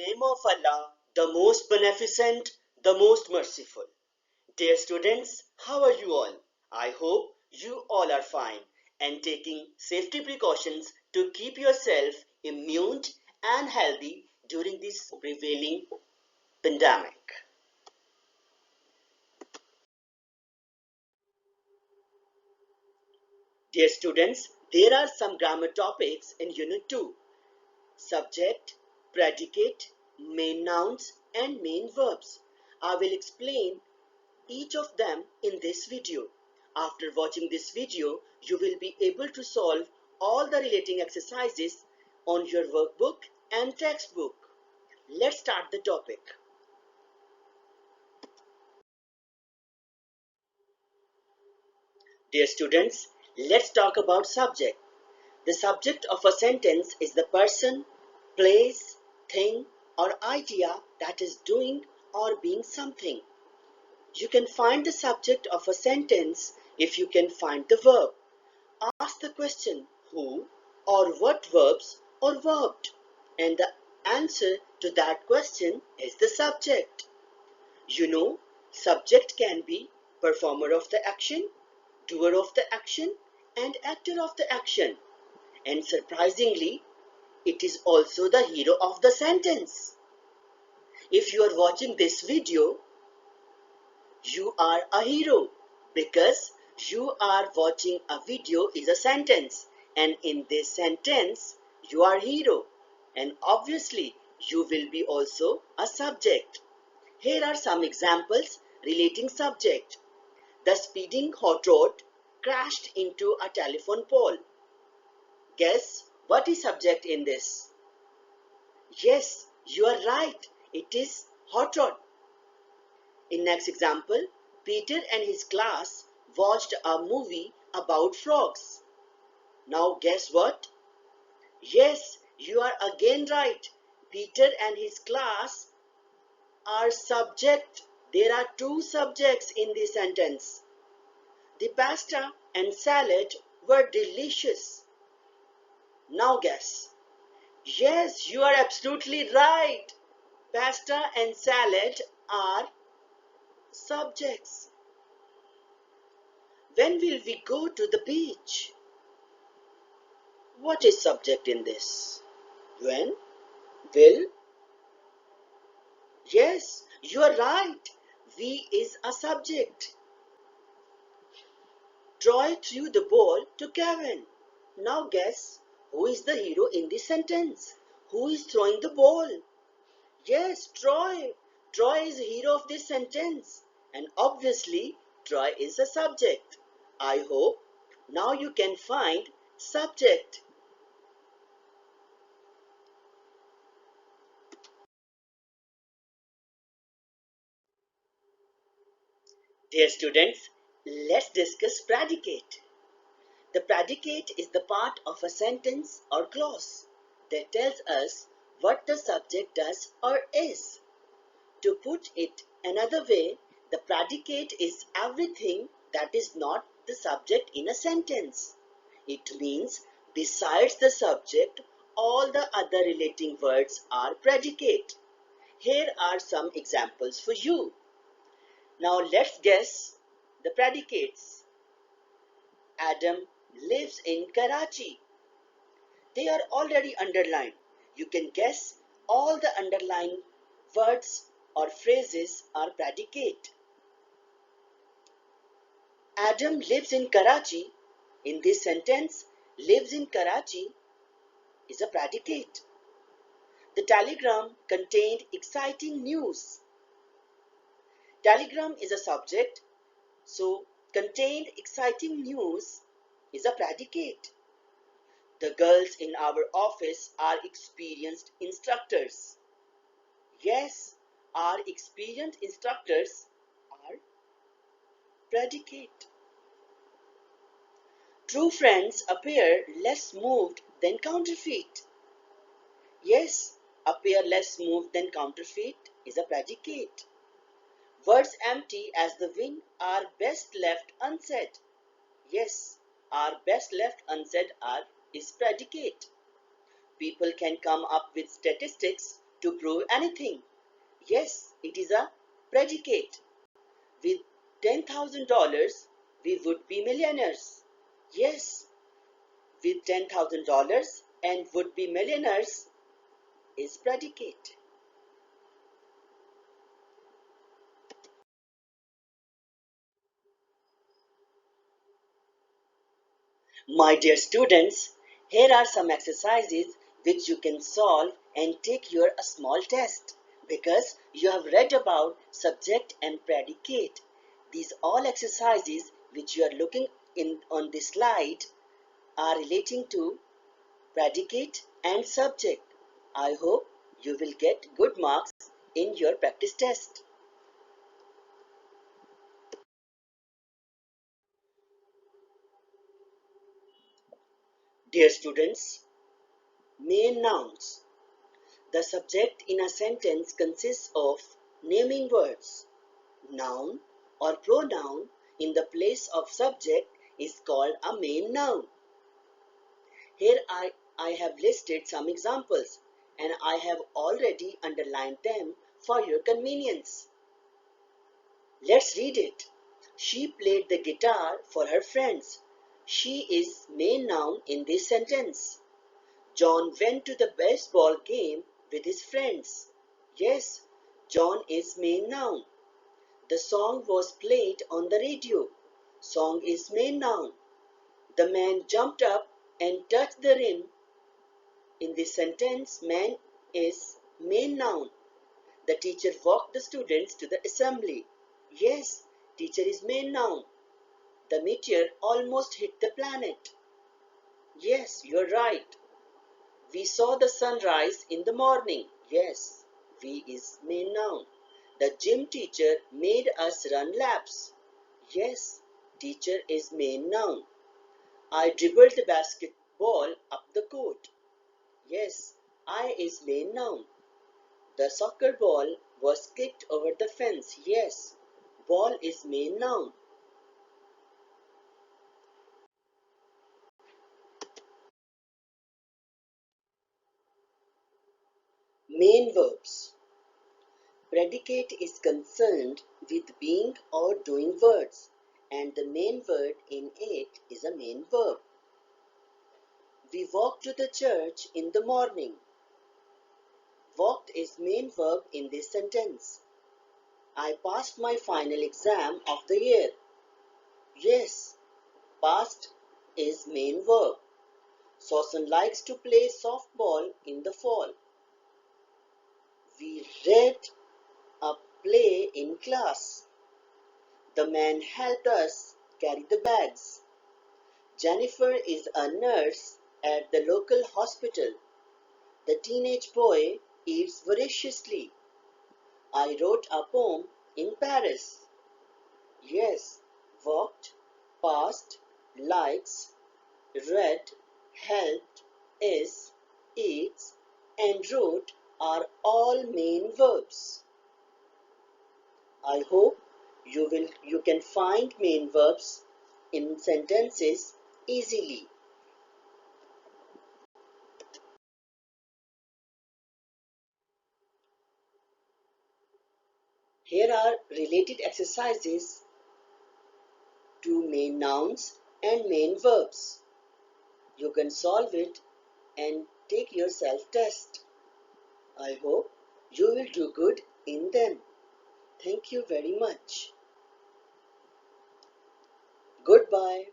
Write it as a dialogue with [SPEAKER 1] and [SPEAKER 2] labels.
[SPEAKER 1] Name of Allah, the most beneficent, the most merciful. Dear students, how are you all? I hope you all are fine and taking safety precautions to keep yourself immune and healthy during this prevailing pandemic. Dear students, there are some grammar topics in Unit 2. Subject, predicate, main nouns and main verbs. I will explain each of them in this video. After watching this video, you will be able to solve all the relating exercises on your workbook and textbook. Let's start the topic. Dear students, let's talk about subject. The subject of a sentence is the person, place, thing, or idea that is doing or being something. You can find the subject of a sentence if you can find the verb. Ask the question who or what verbs or verbed, and the answer to that question is the subject. You know, subject can be performer of the action, doer of the action, and actor of the action. And surprisingly, it is also the hero of the sentence. If you are watching this video, you are a hero because you are watching a video is a sentence, and in this sentence you are hero, and obviously you will be also a subject. Here are some examples relating subject. The speeding hot rod crashed into a telephone pole. Guess what is subject in this? Yes, you are right. It is hot rod. In next example, Peter and his class watched a movie about frogs. Now guess what? Yes, you are again right. Peter and his class are subject. There are two subjects in this sentence. The pasta and salad were delicious. Now guess. Yes, you are absolutely right. Pasta and salad are subjects. When will we go to the beach? What is subject in this? When? Will? Yes, you are right. We is a subject. Troy threw the ball to Kevin. Now guess who is the hero in this sentence? Who is throwing the ball? Yes, Troy. Troy is the hero of this sentence. And obviously, Troy is a subject. I hope now you can find subject. Dear students, let's discuss predicate. The predicate is the part of a sentence or clause that tells us what the subject does or is. To put it another way, the predicate is everything that is not the subject in a sentence. It means besides the subject, all the other relating words are predicate. Here are some examples for you. Now let's guess the predicates. Adam lives in Karachi. They are already underlined. You can guess all the underlined words or phrases are predicate. Adam lives in Karachi. In this sentence, lives in Karachi is a predicate. The telegram contained exciting news. Telegram is a subject, so contained exciting news is a predicate. The girls in our office are experienced instructors. Yes, our experienced instructors are predicate. True friends appear less moved than counterfeit. Yes, appear less moved than counterfeit is a predicate. Words empty as the wind are best left unsaid. Yes, are best left unsaid is predicate. People can come up with statistics to prove anything. Yes, it is a predicate. With $10,000, we would be millionaires. Yes, with $10,000 and would be millionaires is predicate. My dear students, here are some exercises which you can solve and take your a small test because you have read about subject and predicate. These all exercises which you are looking in on this slide are relating to predicate and subject. I hope you will get good marks in your practice test. Dear students, main nouns. The subject in a sentence consists of naming words. Noun or pronoun in the place of subject is called a main noun. Here I have listed some examples and I have already underlined them for your convenience. Let's read it. She played the guitar for her friends. She is main noun in this sentence. John went to the baseball game with his friends. Yes, John is main noun. The song was played on the radio. Song is main noun. The man jumped up and touched the rim. In this sentence, man is main noun. The teacher walked the students to the assembly. Yes, teacher is main noun. The meteor almost hit the planet. Yes, you're right. We saw the sunrise in the morning. Yes, we is main noun. The gym teacher made us run laps. Yes, teacher is main noun. I dribbled the basketball up the court. Yes, I is main noun. The soccer ball was kicked over the fence. Yes, ball is main noun. Main verbs. Predicate is concerned with being or doing words, and the main word in it is a main verb. We walked to the church in the morning. Walked is main verb in this sentence. I passed my final exam of the year. Yes, passed is main verb. Susan likes to play softball in the fall. We read a play in class. The man helped us carry the bags. Jennifer is a nurse at the local hospital. The teenage boy eats voraciously. I wrote a poem in Paris. Yes, walked, passed, likes, read, helped, is, eats, and wrote are all main verbs. I hope you can find main verbs in sentences easily. Here are related exercises to main nouns and main verbs. You can solve it and take your self-test. I hope you will do good in them. Thank you very much. Goodbye.